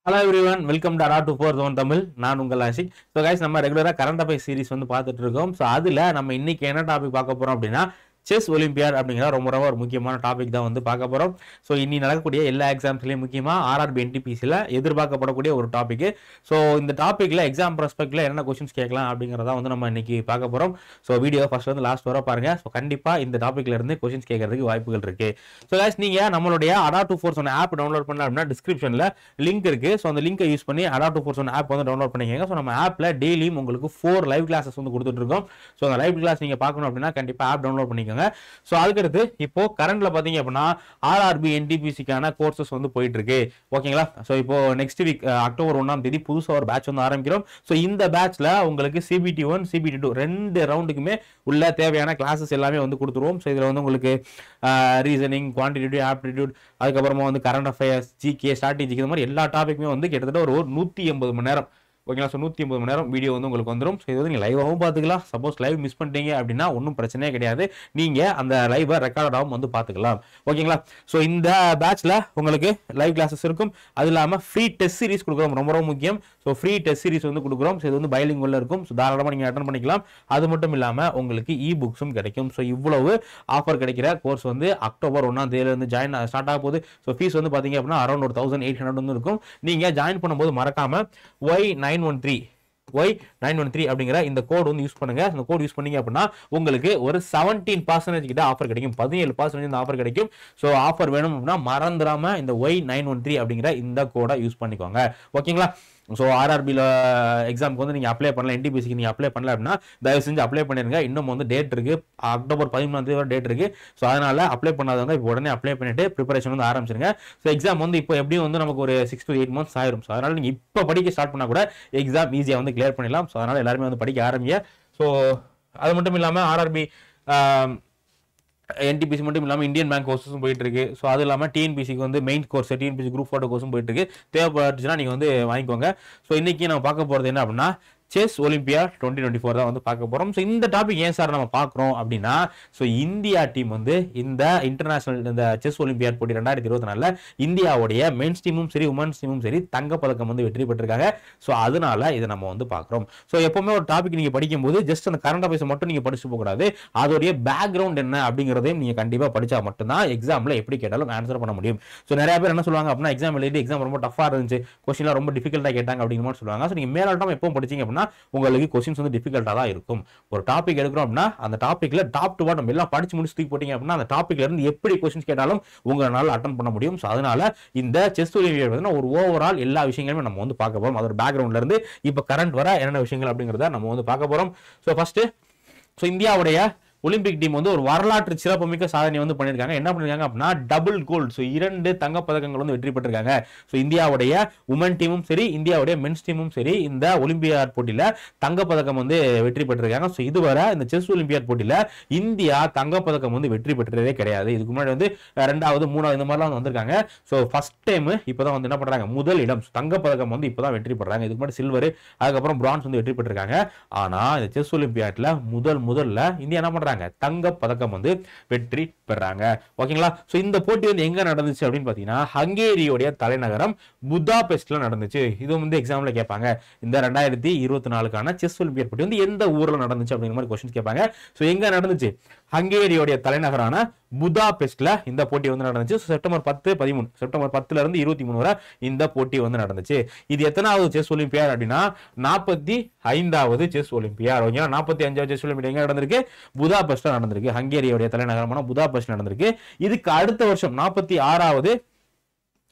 Hello everyone, welcome to Ara 241 Tamil. நான் உங்கள் Ashiq. So guys, நம்ம ரெகுலரா கரண்ட் அஃபேர்ஸ் சீரிஸ் வந்து பார்த்துட்டு இருக்கோம். ஸோ அதில் நம்ம இன்னைக்கு என்ன டாபிக் பார்க்க போறோம் அப்படின்னா செஸ் ஒலிம்பியாட் அப்படிங்கிற ரொம்ப ஒரு முக்கியமான டாபிக் தான் வந்து பார்க்க போறோம். ஸோ இன்னி நடக்கக்கூடிய எல்லா எக்ஸாம்ஸ்லையும் முக்கியமாக ஆர்ஆர்பி என்டிபிசியில் எதிர்பார்க்கப்படக்கூடிய ஒரு டாபிக். ஸோ இந்த டாப்பிக்கில் எக்ஸாம் ப்ராஸ்பெக்டில் என்ன கொஸ்டின்ஸ் கேட்கலாம் அப்படிங்கிறத வந்து நம்ம இன்னைக்கு பார்க்க போறோம். ஸோ வீடியோ ஃபர்ஸ்ட் வந்து லாஸ்ட் வர பாருங்க. ஸோ கண்டிப்பாக இந்த டாப்பிக்ல இருந்து கொஸ்டின்ஸ் கேட்கறதுக்கு வாய்ப்புகள் இருக்கு. ஸோ guys, நீங்க நம்மளுடைய Ara 241 ஆப் டவுன்லோட் பண்ணலாம் அப்படின்னா டிஸ்கிரிப்ஷனில் லிங்க் இருக்கு. ஸோ அந்த லிங்கை யூஸ் பண்ணி Ara 241 ஆப் வந்து டவுன்லோட் பண்ணிக்கோங்க. ஸோ நம்ம ஆப்பில் டெய்லியும் உங்களுக்கு 4 லைவ் கிளாஸஸ் வந்து கொடுத்துட்டு இருக்கோம். ஸோ அந்த லைவ் கிளாஸ் நீங்க பார்க்கணும் அப்படின்னா கண்டிப்பாக ஆப் டவுன்லோட் பண்ணிக்கோங்க. ஸோ அதுக்கடுத்து இப்போ கரண்ட்ல பாத்தீங்க அப்படின்னா ஆர்ஆர்பி என்டிபிசிக்கான கோர்சஸ் வந்து போயிட்டு இருக்கு. ஓகேங்களா? ஸோ இப்போ நெக்ஸ்ட் வீக் அக்டோபர் 1ஆம் தேதி புதுசாக ஒரு பேட்ச் வந்து ஆரம்பிக்கிறோம். ஸோ இந்த பேட்ச்ல உங்களுக்கு CBT 1 CBT 2 ரெண்டு ரவுண்டுக்குமே உள்ள தேவையான கிளாஸஸ் எல்லாமே வந்து கொடுத்துருவோம். ஸோ இதுல வந்து உங்களுக்கு ரீசனிங், குவான்டிடேட்டிவ் ஆப்டிடியூட், அதுக்கப்புறமா வந்து கரண்ட் அஃபேர்ஸ், ஜிகே, ஸ்ட்ராட்டஜிக், இந்த மாதிரி எல்லா டாபிக்குமே வந்து கிட்டத்தட்ட ஒரு 180 மணி நேரம். ஓகேங்களா? ஸோ 180 மணி நேரம் வீடியோ வந்து உங்களுக்கு வந்துடும். ஸோ இது வந்து நீங்கள் லைவாகவும் பார்த்துக்கலாம். சப்போஸ் லைவ் மிஸ் பண்ணிட்டீங்க அப்படின்னா ஒன்றும் பிரச்சனையே கிடையாது. நீங்கள் அந்த லைவை ரெக்கார்டாகவும் வந்து பார்த்துக்கலாம். ஓகேங்களா? ஸோ இந்த பேட்ச்ல உங்களுக்கு லைவ் கிளாஸஸ் இருக்கும். அது இல்லாமல் ஃப்ரீ டெஸ்ட் சீரிஸ் கொடுக்குறோம். ரொம்ப ரொம்ப முக்கியம். ஸோ ஃப்ரீ டெஸ்ட் சீரிஸ் வந்து கொடுக்குறோம். ஸோ இது வந்து பைலிங்குவல்ல இருக்கும். ஸோ தாராளமாக நீங்கள் அட்டன் பண்ணிக்கலாம். அது மட்டும் இல்லாமல் உங்களுக்கு புக்ஸும் கிடைக்கும். ஸோ இவ்வளவு ஆஃபர் கிடைக்கிற கோர்ஸ் வந்து அக்டோபர் 1ஆம் தேதியிலிருந்து ஸ்டார்ட் ஆக போகுது. ஸோ ஃபீஸ் வந்து பார்த்தீங்க அப்படின்னா அரௌண்ட் 1800 வந்து இருக்கும். நீங்கள் ஜாயின் பண்ணும்போது மறக்காம Y913 அப்படிங்கிற இந்த கோட் வந்து யூஸ் பண்ணுங்க. இந்த கோட் யூஸ் பண்ணீங்க அப்படின்னா உங்களுக்கு ஒரு 17% கிட்ட ஆஃபர் கிடைக்கும். 17% இந்த ஆஃபர் கிடைக்கும். ஸோ ஆஃபர் வேணும் அப்படின்னா மறந்துடாம இந்த Y913 அப்படிங்கிற இந்த கோடை யூஸ் பண்ணிக்கோங்க. ஓகேங்களா? ஸோ ஆர்ஆர்பியில் எக்ஸாமுக்கு வந்து நீங்கள் அப்ளை பண்ணல, என்டிபிசிக்கு நீங்கள் அப்ளை பண்ணல அப்படின்னா தயவு செஞ்சு அப்ளை பண்ணிருங்க. இன்னும் வந்து டேட் இருக்கு, அக்டோபர் 13ஆம் தேதி வரை டேட் இருக்கு. ஸோ அதனால அப்ளை பண்ணாதவங்க இப்போ உடனே அப்ளை பண்ணிட்டு ப்ரிப்பரேஷன் வந்து ஆரம்பிச்சிருங்க. ஸோ எக்ஸாம் வந்து இப்போ எப்படியும் வந்து நமக்கு ஒரு 6 to 8 months ஆயிரும். ஸோ அதனால நீங்கள் இப்போ படிக்க ஸ்டார்ட் பண்ணா கூட எக்ஸாம் ஈஸியாக வந்து கிளியர் பண்ணிடலாம். ஸோ அதனால எல்லாருமே வந்து படிக்க ஆரம்பிங்க. ஸோ அது மட்டும் இல்லாமல் ஆர்ஆர்பி என்டிபிசி மட்டும் இல்லாமல் இந்தியன் பேங்க் கோர்ஸஸும் போயிட்டு இருக்கு. ஸோ அது இல்லாமல் டிஎன்பிசிக்கு வந்து மெயின் கோர்ஸ், டிஎன்பிசி குரூப் 4 கோர்ஸும் போயிட்டு இருக்கு. தேவைப்பட்டுச்சுன்னா நீங்கள் வந்து வாங்கிக்கோங்க. ஸோ இன்னைக்கு நம்ம பார்க்க போகிறது என்ன அப்படின்னா செஸ் ஒலிம்பியாட் 2024 தான் வந்து பார்க்க போறோம். ஸோ இந்த டாபிக் ஏன் சார் நம்ம பார்க்குறோம் அப்படின்னா, ஸோ இந்தியா டீம் வந்து இந்த இன்டர்நேஷனல் இந்த செஸ் ஒலிம்பியாட் போட்டி 2024 இந்தியாவுடைய மென்ஸ் டீமும் சரி உமன்ஸ் டீமும் சரி தங்கப்பதக்கம் வந்து வெற்றி பெற்றிருக்காங்க. ஸோ அதனால இதை நம்ம வந்து பார்க்குறோம். ஸோ எப்பவுமே ஒரு டாபிக் நீங்க படிக்கும்போது ஜஸ்ட் அந்த கரண்ட் அஃபேர்ஸ் மட்டும் நீங்க படிச்சு போகக்கூடாது. அதோடைய பேக்ரவுண்ட் என்ன அப்படிங்கிறதையும் நீங்க கண்டிப்பா படிச்சா மட்டும்தான் எக்ஸாம்ல எப்படி கேட்டாலும் ஆன்சர் பண்ண முடியும். ஸோ நிறைய பேர் என்ன சொல்லுவாங்க அப்படின்னா, எக்ஸாம் எழுதி எக்ஸாம் ரொம்ப டஃபா இருந்துச்சு, கொஸ்டின்லாம் ரொம்ப டிஃபிகல்ட்டா கேட்டாங்க அப்படிங்கிற மாதிரி சொல்லுவாங்க. ஸோ நீங்க மேலாட்டம் எப்பவும் படிச்சீங்க அப்படின்னா உங்களுக்கு கொஸ்டின்ஸ் வந்து டிஃபிகல்ட்டா தான் இருக்கும். ஒரு டாபிக் எடுக்கிறோம் அப்படின்னா அந்த டாபிக்ல டாப் டு பாட்டம் எல்லாம் படிச்சு முடிச்சு தூக்கி போட்டீங்க அப்படின்னா அந்த டாபிக்ல இருந்து எப்படி கொஸ்டின்ஸ் கேட்டாலும் உங்களால அட்டன் பண்ண முடியும். ஸோ அதனால இந்த செஸ் ஒலிம்பியாட் வந்து ஒரு ஓவரால் எல்லா விஷயங்களுமே நம்ம வந்து பார்க்க போறோம். அதோட பேக்ரவுண்ட்ல இருந்து இப்ப கரண்ட் வர என்னென்ன விஷயங்கள் அப்படிங்கிறத நம்ம வந்து பார்க்க போறோம். ஸோ ஃபர்ஸ்ட் இந்தியாவுடைய ஒலிம்பிக் டீம் வந்து ஒரு வரலாற்று சிறப்புமிக்க சாதனை வந்து பண்ணியிருக்காங்க. என்ன பண்ணிருக்காங்க அப்படின்னா டபுள் கோல்டு, ஸோ 2 தங்க பதக்கங்கள் வந்து வெற்றி பெற்றிருக்காங்க. ஸோ இந்தியாவுடைய உமன் டீமும் சரி இந்தியாவுடைய மென்ஸ் டீமும் சரி இந்த ஒலிம்பியாட் போட்டியில தங்கப்பதக்கம் வந்து வெற்றி பெற்றிருக்காங்க. ஸோ இதுவரை இந்த செஸ் ஒலிம்பியாட் போட்டியில இந்தியா தங்கப்பதக்கம் வந்து வெற்றி பெற்றதே கிடையாது. இதுக்கு முன்னாடி வந்து 2வது 3வது இந்த மாதிரிலாம் வந்திருக்காங்க. ஸோ ஃபர்ஸ்ட் டைம் இப்போதான் வந்து என்ன பண்றாங்க, முதல் இடம் தங்கப்பதக்கம் வந்து இப்போதான் வெற்றி பெறாங்க. இதுக்கு முன்னாடி சில்வர், அதுக்கப்புறம் பிரான்ஸ் வந்து வெற்றி பெற்றிருக்காங்க. ஆனா இந்த செஸ் ஒலிம்பியாட்ல முதல்ல இந்தியா என்ன பண்றாங்க, தங்க பதக்கம் வந்து வெற்றி பெறாங்க. ஓகேங்களா? சோ இந்த போட்டி வந்து எங்க நடந்துச்சு அப்படின்னு பாத்தீங்கன்னா ஹங்கேரியோட தலைநகரம் புதாபெஸ்ட்ல நடந்துச்சு. இது வந்து எக்ஸாம்ல கேட்பாங்க, இந்த 2024க்கான செஸ் ஒலிம்பியாட் போட்டி வந்து எந்த ஊர்ல நடந்துச்சு அப்படிங்கிற மாதிரி क्वेश्चंस கேட்பாங்க. சோ எங்க நடந்துச்சு, ஹங்கேரியோட தலைநகரான புதாபெஸ்ட்ல இந்த போட்டி வந்து நடந்துச்சு. செப்டம்பர் 10-13 செப்டம்பர் 10ல இருந்து 23 வரை இந்த போட்டி வந்து நடந்துச்சு. இது எத்தனாவது செஸ் ஒலிம்பியாட் அப்படின்னா 45வது செஸ் ஒலிம்பியாட். ஓகேங்களா? 45வது செஸ் ஒலிம்பியாட் எங்க நடந்திருக்கு, புதாபெஸ்ட்ல நடந்திருக்கு. ஹங்கேரியோட தலைநகரமான புதாபெஸ்ட் நடந்திருக்கு. இதுக்கு அடுத்த வருஷம் 46வது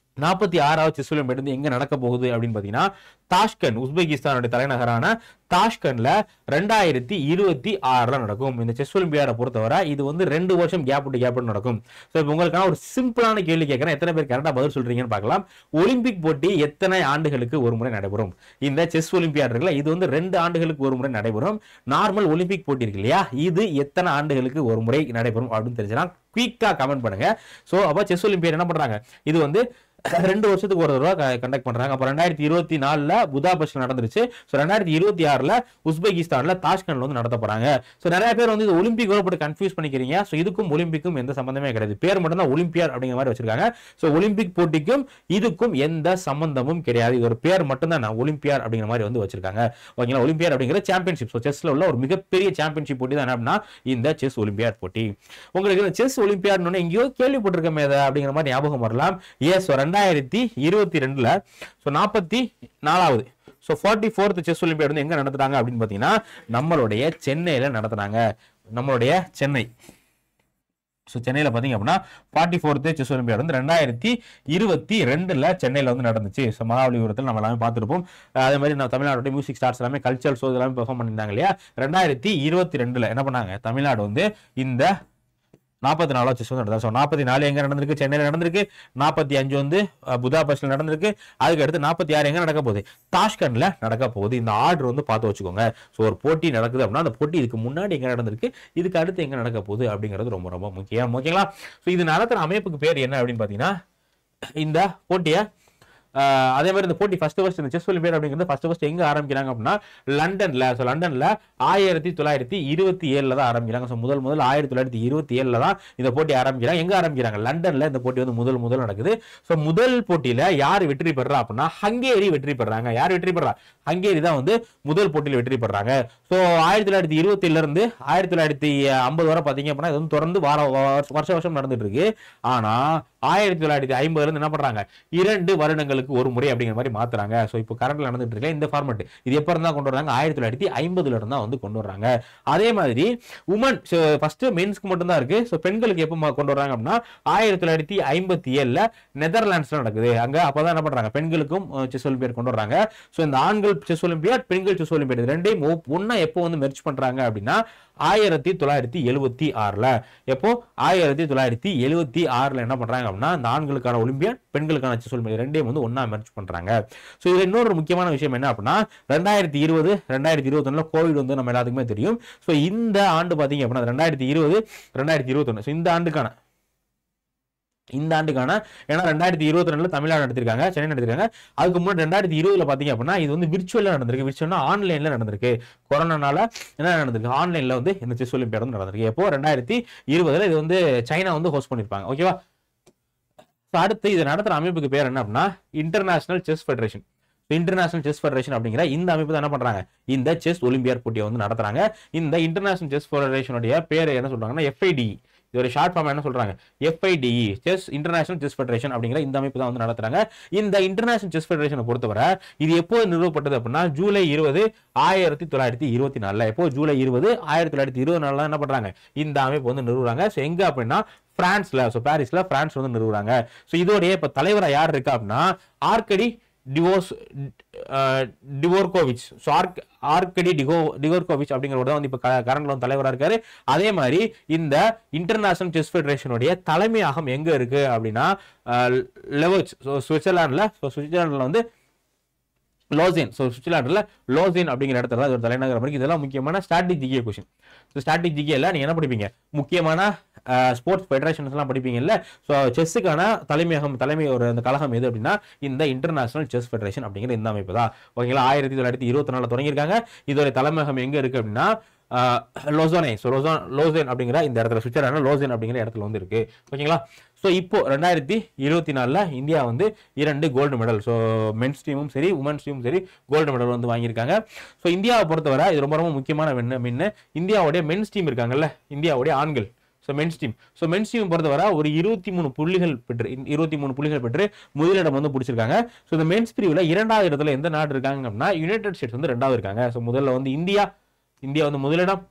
செஸ் ஒலிம்பியாட் வந்து எங்க நடக்க போகுது அப்படின்னு பாத்தீங்கன்னா தாஷ்கண்ட், உஸ்பெகிஸ்தானுடைய தலைநகரான தாஷ்கண்ட்ல 2026 நடக்கும். இந்த செஸ் ஒலிம்பியாட பொறுத்தவரை இது வந்து 2 வருஷம் கேப் நடக்கும். சோ இப்போ உங்களுக்கான ஒரு சிம்பிளான கேள்வி கேட்கறேன், எத்தனை பேர் கரெக்டா பதில் சொல்றீங்கன்னு பார்க்கலாம். ஒலிம்பிக் போட்டி எத்தனை ஆண்டுகளுக்கு ஒரு முறை நடைபெறும்? இந்த செஸ் ஒலிம்பியாட் இருக்குல்ல, இது வந்து 2 ஆண்டுகளுக்கு ஒரு முறை நடைபெறும். நார்மல் ஒலிம்பிக் போட்டி இருக்கு இல்லையா, இது எத்தனை ஆண்டுகளுக்கு ஒரு முறை நடைபெறும் அப்படின்னு தெரிஞ்சுனா குயிக்கா கமெண்ட் பண்ணுங்க. சோ அப்ப செஸ் ஒலிம்பியாட் என்ன பண்றாங்க, இது வந்து 2 வருஷத்துக்கு ஒரு தடவை கண்டக்ட் பண்றாங்க. அப்ப 2024ல புதாபெஸ்ட்ல நடந்துருச்சு. ஸோ 2026ல உஸ்பெகிஸ்தான்ல தாஷ்கண்ட்ல வந்து நடத்த போறாங்க. ஸோ நிறைய பேர் வந்து இது ஒலிம்பிக் போட்டு கன்ஃபியூஸ் பண்ணிக்கிறீங்க. ஸோ இதுக்கும் ஒலிம்பிக்கும் எந்த சம்பந்தமே கிடையாது. பேர் மட்டும் தான் ஒலிம்பியாட் அப்படிங்கிற மாதிரி வச்சிருக்காங்க. ஸோ ஒலிம்பிக் போட்டிக்கும் இதுக்கும் எந்த சம்பந்தமும் கிடையாது. இது ஒரு பேர் மட்டும் தான் ஒலிம்பியாட் அப்படிங்கிற மாதிரி வந்து வச்சிருக்காங்க. ஓகேங்களா? ஒலிம்பியாட் அப்படிங்கிற சாம்பியன்ஷிப். ஸோ செஸ்ல உள்ள ஒரு மிகப்பெரிய சாம்பியன்ஷிப் போட்டி தான் என்ன அப்படின்னா இந்த செஸ் ஒலிம்பியாட் போட்டி. உங்களுக்கு இந்த செஸ் ஒலிம்பியாட்னு எங்கேயோ கேள்விப்பட்டிருக்கமே அப்படிங்கிற மாதிரி ஞாபகம் வரலாம். எஸ் 2022ல ஸோ 44வது ஸோ 44th செஸ் ஒலிம்பியாட் வந்து எங்க நடத்துறாங்க அப்படின்னு பாத்தீங்கன்னா நம்மளுடைய சென்னையில நடத்துறாங்க. நம்மளுடைய சென்னை. ஸோ சென்னையில் பார்த்தீங்க அப்படின்னா 44th செஸ் ஒலிம்பியாட் வந்து 2022ல சென்னையில் வந்து நடந்துச்சு. ஸோ மகாபலிபுரத்தில் நம்ம எல்லாமே பார்த்துருப்போம். அதே மாதிரி நம்ம தமிழ்நாடு மியூசிக் ஸ்டார்ஸ் எல்லாமே கல்ச்சரல் ஷோஸ் எல்லாமே பெர்ஃபார்ம் பண்ணியிருந்தாங்க இல்லையா. 2022ல என்ன பண்ணாங்க, தமிழ்நாடு வந்து இந்த 44 செஸ் வந்து நடந்தது. ஸோ 44 எங்க நடந்திருக்கு, சென்னையில் நடந்திருக்கு. 45 வந்து புதாபெஸ்ட்ல நடந்திருக்கு. அதுக்கு அடுத்து 46 எங்க நடக்க போகுது, தாஷ்கண்ட்ல நடக்க போகுது. இந்த ஆர்டர் வந்து பார்த்து வச்சுக்கோங்க. ஸோ ஒரு போட்டி நடக்குது அப்படின்னா அந்த போட்டி இதுக்கு முன்னாடி எங்க நடந்திருக்கு, இதுக்கு அடுத்து எங்க நடக்க போகுது அப்படிங்கிறது ரொம்ப ரொம்ப முக்கியம். ஓகேங்களா? ஸோ இது நடத்துற அமைப்புக்கு பேர் என்ன அப்படின்னு பாத்தீங்கன்னா இந்த போட்டியை அதே மாதிரி இந்த போட்டி ஃபர்ஸ்ட் இந்த செஸ் ஒலிம்பியாட் அப்படிங்கிறது ஃபர்ஸ்ட் எங்க ஆரம்பிக்கிறாங்க அப்படின்னா லண்டன்ல. ஸோ லண்டன்ல 1927ல தான் ஆரம்பிக்கிறாங்க. ஸோ முதல் 1927ல தான் இந்த போட்டி ஆரம்பிக்கிறாங்க. எங்க ஆரம்பிக்கிறாங்க, லண்டன்ல இந்த போட்டி வந்து முதல் நடக்குது. ஸோ முதல் போட்டியில யார் வெற்றி பெறா அப்படின்னா ஹங்கேரி வெற்றி பெறாங்க. யார் வெற்றி பெறா, ஹங்கேரி தான் வந்து முதல் போட்டியில் வெற்றி பெறாங்க. ஸோ 1927ல இருந்து 1950 வரை பாத்தீங்க அப்படின்னா இது வந்து தொடர்ந்து வருஷம் நடந்துட்டு இருக்கு. ஆனா 1950ல இருந்து என்ன பண்றாங்க, 2 வருடங்களுக்கு ஒரு முறை அப்படிங்கிற மாதிரி மாத்துறாங்க. சோ இப்போ கரண்ட்ல நடந்துட்டு இருக்க இந்த ஃபார்மட் இது எப்ப இருந்தா கொண்டு வராங்க, 1950ல இருந்தா வந்து கொண்டு வர்றாங்க. அதே மாதிரி உமன் ஃபர்ஸ்ட் மென்ஸ்க்கு மட்டும் தான் இருக்கு. சோ பெண்களுக்கு எப்ப கொண்டு வராங்க அப்படின்னா 1957ல நெதர்லாண்ட்ஸ்ல நடக்குது. அங்க அப்பதான் என்ன பண்றாங்க, பெண்களுக்கும் செஸ் ஒலிம்பியாட் கொண்டு வர்றாங்க. சோ இந்த ஆண்கள் செஸ் ஒலிம்பியாட், பெண்கள் செஸ் ஒலிம்பியாட் ரெண்டையும் ஒண்ணா எப்போ வந்து மெர்ஜ் பண்றாங்க அப்படின்னா 1976ல. எப்போ 1976ல என்ன பண்றாங்க அப்படின்னா இந்த ஆண்களுக்கான ஒலிம்பியாட், பெண்களுக்கான செஸ் ஒலிம்பியாட் ரெண்டையும் வந்து ஒண்ணா மெர்ஜ் பண்றாங்க. சோ இது இன்னொரு முக்கியமான விஷயம் என்ன அப்படின்னா 2020 2021ல கோவிட் வந்து நம்ம எல்லாத்துக்குமே தெரியும். சோ இந்த ஆண்டு பாத்தீங்க அப்படின்னா 2020 2021 சோ இந்த ஆண்டுக்கான ஏன்னா 2022ல தமிழ்நாடு நடத்திருக்காங்க, சென்னை நடத்திருக்காங்க. அதுக்கு முன்னாடி 2020ல பாத்தீங்க அப்படின்னா இது வந்து விர்ச்சுவலா நடந்திருக்கு. விர்ச்சுவல்னா ஆன்லைன்ல நடந்திருக்கு. கொரோனானால என்ன நடந்திருக்கு, ஆன்லைன்ல வந்து இந்த செஸ் ஒலிம்பியாட் வந்து நடந்திருக்கு. எப்போ 2020ல இது வந்து சைனா வந்து ஹோஸ்ட் பண்ணிருப்பாங்க. ஓகேவா? அடுத்து இது நடத்துற அமைப்புக்கு பேர் என்ன அப்படின்னா international chess federation. International chess federation அப்படிங்கிற இந்த அமைப்பு தான் என்ன பண்றாங்க, இந்த செஸ் ஒலிம்பியாட் போட்டியை வந்து நடத்துறாங்க. இந்த இன்டர்நேஷனல் செஸ் ஃபெடரேஷனுடைய பேர் என்ன சொல்றாங்கன்னா FIDE. இது ஒரு ஷார்ட் ஃபார்ம் என்ன சொல்றாங்க, FIDE chess international chess federation அப்படிங்கிற இந்த அமைப்பு தான் வந்து நடத்துறாங்க. இந்த இன்டர்நேஷனல் செஸ் ஃபெடரேஷனை பொறுத்தவரை இது எப்போ நிறுவப்பட்டது அப்படின்னா ஜூலை 20 1924. எப்போ ஜூலை 20 1924 என்ன பண்றாங்க, இந்த அமைப்பு வந்து நிறுவுறாங்க. சோ எங்க அப்படின்னா பிரான்ஸ்ல, சோ பாரிஸ்ல பிரான்ஸ் வந்து நிறுவுறாங்க. சோ இதோடைய இப்ப தலைவரா யார் இருக்கா அப்படின்னா ஆர்கடி டிவோர்கோவிச். ஸோ ஆர்கடி டிவோர்கோவிச் அப்படிங்கிறவர் தான் வந்து இப்போ கரண்ட்ல வந்து தலைவராக இருக்காரு. அதே மாதிரி இந்த இன்டர்நேஷனல் செஸ் ஃபெடரேஷனுடைய தலைமையகம் எங்க இருக்கு அப்படின்னா லெவர்ச், சுவிட்சர்லாந்துல வந்து லோசேன். ஸோ சுவிட்சர்லாந்துல லோசேன் அப்படிங்கிற இடத்துல தான் ஒரு தலைநகரம் இருக்கு. இதெல்லாம் முக்கியமான strategic GK question. So strategic ஜிகேல நீங்க என்ன படிப்பீங்க, முக்கியமான ஸ்போர்ட்ஸ் ஃபெடரேஷன்ஸ் எல்லாம் படிப்பீங்கல்ல. ஸோ செஸ்ஸுக்கான தலைமை ஒரு அந்த கழகம் எது அப்படின்னா இந்த இன்டர்நேஷனல் செஸ் ஃபெடரேஷன் அப்படிங்கிற இந்த அமைப்பு தான். ஓகேங்களா? 1924 தொடங்கியிருக்காங்க. இதோட தலைமையகம் எங்க இருக்கு அப்படின்னா லோசோனே. ஸோ லோசேன் அப்படிங்கிற இந்த இடத்துல, சுவிட்சர்லாந்து லோசேன் அப்படிங்கிற இடத்துல வந்து இருக்கு. ஓகேங்களா? ஸோ இப்போ 2024ல இந்தியா வந்து 2 கோல்டு மெடல், ஸோ மென்ஸ் டீமும் சரி உமன்ஸ் டீமும் சரி கோல்டு மெடல் வந்து வாங்கியிருக்காங்க. ஸோ இந்தியாவை பொறுத்தவரை இது ரொம்ப ரொம்ப முக்கியமான மின்னு இந்தியாவுடைய மென்ஸ் டீம் இருக்காங்கல்ல, இந்தியாவுடைய ஆண்கள். ஸோ மென்ஸ் டீம் பொறுத்தவரை ஒரு 23 புள்ளிகள் பெற்று முதலிடம் வந்து பிடிச்சிருக்காங்க. ஸோ இந்த மென்ஸ் பிரிவில் 2வது இடத்துல எந்த நாடு இருக்காங்க அப்படின்னா யுனைடெட் ஸ்டேட்ஸ் வந்து 2வது இருக்காங்க. ஸோ முதல்ல வந்து இந்தியா வந்து முதலிடம்,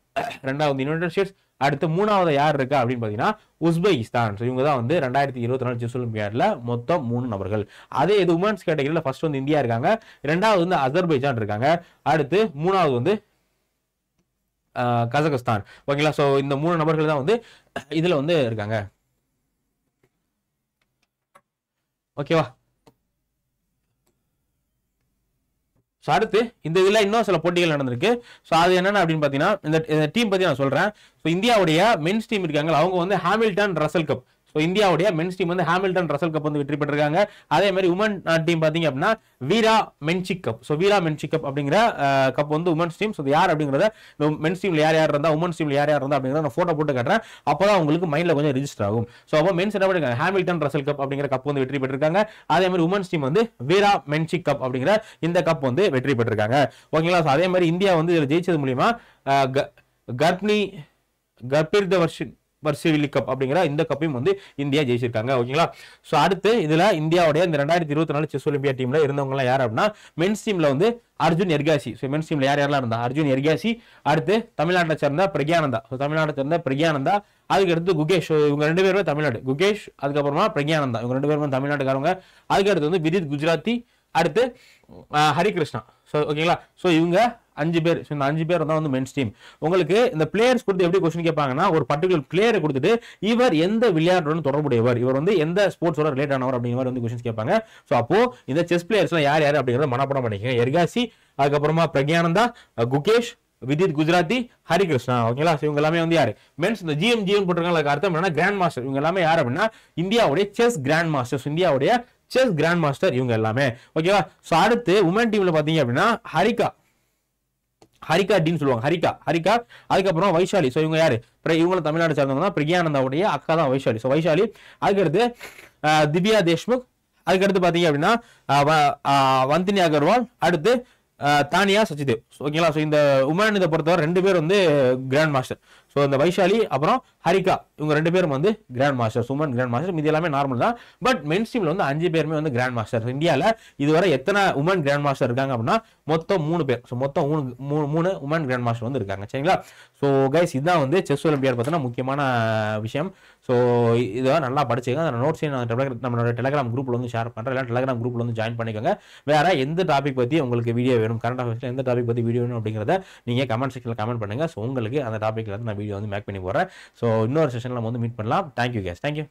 2வது யுனைடெட் ஸ்டேட்ஸ், அடுத்து 3வது யார் இருக்கா அப்படின்னு பாத்தீங்கன்னா உஸ்பெகிஸ்தான். ஸோ இவங்க தான் வந்து 2024 செஸ் ஒலிம்பியாட்ல மொத்தம் 3 நபர்கள். அதே இது உமன்ஸ் கேட்டகரியில ஃபர்ஸ்ட் வந்து இந்தியா இருக்காங்க, 2வது வந்து அசர்பைஜான் இருக்காங்க, அடுத்து 3வது வந்து கசகஸ்தான். ஓகேங்களா? சோ இந்த 3 நபர்கள் தான் வந்து இதுல வந்து இருக்காங்க. ஓகேவா? ஸோ அடுத்து இந்த இதில் இன்னும் சில போட்டிகள் நடந்திருக்கு. ஸோ அது என்னென்ன அப்படின்னு பார்த்தீங்கன்னா இந்த டீம் பற்றி நான் சொல்கிறேன். ஸோ இந்தியாவுடைய மென்ஸ் டீம் இருக்காங்க, அவங்க வந்து Hamilton Russell cup. So so இந்தியாவுடைய மென்ஸ் டீம் வந்து ஹாமில்டன் ரசல் கப் வந்து வெற்றி பெற்றிருக்காங்க. அதே மாதிரி உமன் டீம் பார்த்தீங்க அப்படின்னா வீரா மென்சிக் கப். ஸோ வீரா மென்சிக் கப் அப்படிங்கிற கப் வந்து உமன்ஸ் டீம். ஸோ யார் அப்படிங்கிறத மென்ஸ் டீம்ல யார் யார் இருந்தா உமன்ஸ் டீம்ல யார் யார் இருந்தா அப்படிங்கிறத நான் போட்டோ போட்டு காட்டுறேன். அப்பதான் உங்களுக்கு மைண்ட்ல கொஞ்சம் ரிஜிஸ்டர் ஆகும். ஸோ அப்போ மென்ஸ் என்ன பண்ணிருக்காங்க, ஹாமில்டன் ரசல் கப் அப்படிங்கிற கப் வந்து வெற்றி பெற்றிருக்காங்க. அதே மாதிரி உமன்ஸ் டீம் வந்து வீரா மென்சிக் கப் அப்படிங்கிற இந்த கப் வந்து வெற்றி பெற்றிருக்காங்க. ஓகேங்களா. ஸோ அதே மாதிரி இந்தியா வந்து இதில் ஜெயிச்சது மூலியமா கர்ப்பிர்த வர்ஷிவிலி கப் அப்படிங்கிற இந்த கப்பையும் வந்து இந்தியா ஜெயிச்சிருக்காங்க. ஓகேங்களா. ஸோ அடுத்து இதுல இந்தியாவுடைய இந்த 2024 செஸ் ஒலிம்பியா டீம்ல இருந்தவங்க எல்லாம் யார் அப்படின்னா மென்ஸ் டீம்ல வந்து அர்ஜுன் எர்காசி. ஸோ மென்ஸ் டீம்ல யார் யாரெல்லாம் இருந்தா அர்ஜுன் எர்காசி, அடுத்து தமிழ்நாட்டை சேர்ந்த பிரக்யானந்தா. ஸோ தமிழ்நாட்டை சேர்ந்த பிரக்யானந்தா, அதுக்கு அடுத்து குகேஷ். இவங்க 2 பேருமே தமிழ்நாடு. குகேஷ் அதுக்கப்புறமா பிரக்யானந்தா, இவங்க 2 பேருமே தமிழ்நாட்டுக்காரங்க. அதுக்கு அடுத்து வந்து விதித் குஜராத்தி, அடுத்து ஹரிகிருஷ்ணா. ஸோ ஓகேங்களா. ஸோ இவங்க 5 பேர். இந்த 5 பேர் தான் வந்து மென்ஸ் டீம். உங்களுக்கு இந்த பிளேயர்ஸ் கொடுத்து எப்படி கொஸ்டின் கேட்பாங்கன்னா ஒரு பர்டிகுலர் பிளேயரை கொடுத்துட்டு இவர் எந்த விளையாட்டுடன் தொடர்புடையவர், இவர் வந்து எந்த ஸ்போர்ட்ஸோட ரிலேட் ஆனவர் அப்படிங்கிற மாதிரி வந்து கொஸ்டின் கேட்பாங்க. ஸோ அப்போ இந்த செஸ் பிளேயர்ஸ்லாம் யார் யார் அப்படிங்கிறத மனப்பாடம் பண்ணிக்கங்க. எர்காசி, அதுக்கப்புறமா பிரக்யானந்தா, குகேஷ், விதித் குஜராத்தி, ஹரிகிருஷ்ணா. ஓகேங்களா. இவங்க எல்லாமே வந்து யாரு மென்ஸ் இந்த ஜிஎம் போட்டிருக்காங்க. அர்த்தம் என்னன்னா கிராண்ட் மாஸ்டர். இவங்க எல்லாமே யார் அப்படின்னா இந்தியாவுடைய செஸ் கிராண்ட் மாஸ்டர்ஸ், இந்தியாவுடைய செஸ் கிராண்ட் மாஸ்டர் இவங்க எல்லாமே. ஓகேவா. ஸோ அடுத்து உமன் டீம்ல பாத்தீங்க அப்படின்னா ஹரிகா டீன் சொல்லுவாங்க. ஹரிகா அதுக்கப்புறம் வைஷாலி. ஸோ இவங்க யாரு, இவங்களும் தமிழ்நாடு சேர்ந்தவங்க தான். பிரக்யானந்தாவுடைய அக்கா தான் வைஷாலி. ஸோ வைஷாலி, அதுக்கடுத்து திவ்யா தேஷ்முக், அதுக்கடுத்து பாத்தீங்க அப்படின்னா வந்தினி அகர்வால், அடுத்து தானியா சச்சிதேவ். ஓகேங்களா. ஸோ இந்த உமன் இதை பொறுத்தவரை 2 பேர் வந்து கிராண்ட் மாஸ்டர். ஸோ இந்த வைஷாலி அப்புறம் ஹரிகா இவங்க 2 பேரும் வந்து grand master, woman grand master. இது எல்லாமே நார்மல் தான். பட் மென்ஸ் டீம்ல வந்து 5 பேருமே வந்து கிராண்ட் மாஸ்டர். இந்தியாவில் இதுவரை எத்தனை உமன் கிராண்ட் மாஸ்டர் இருக்காங்க அப்படின்னா மொத்தம் 3 பேர். ஸோ மொத்தம் 3 உமன் கிராண்ட் மாஸ்டர் வந்து இருக்காங்க. சரிங்களா. ஸோ கைஸ் இதுதான் வந்து செஸ் ஒலிம்பியாட் பார்த்தீங்கன்னா முக்கியமான விஷயம். ஸோ இதை நல்லா படிச்சுங்க. அந்த நோட்ஸையும் நம்மளோட டெலிகிராம் குரூப்ல வந்து ஷேர் பண்றேன். இல்லை டெலிகிராம் குரூப்ல வந்து ஜாயின் பண்ணிக்கோங்க. வேற எந்த டாபிக் பத்தி உங்களுக்கு வீடியோ வேணும், கரண்ட் அஃபேர்ஸ்ல எந்த டாபிக் பத்தி வீடியோ வேணும் அப்படிங்கிறத நீங்க கமெண்ட் செக்ஷன்ல கமெண்ட் பண்ணுங்க. ஸோ உங்களுக்கு அந்த டாபிக்ல இருந்து நான் வீடியோ வந்து மேக் பண்ணி போறேன். ஸோ இன்னொரு செஷன்ல நம்ம வந்து மீட் பண்ணலாம். Thank you case. தேங்க்யூ.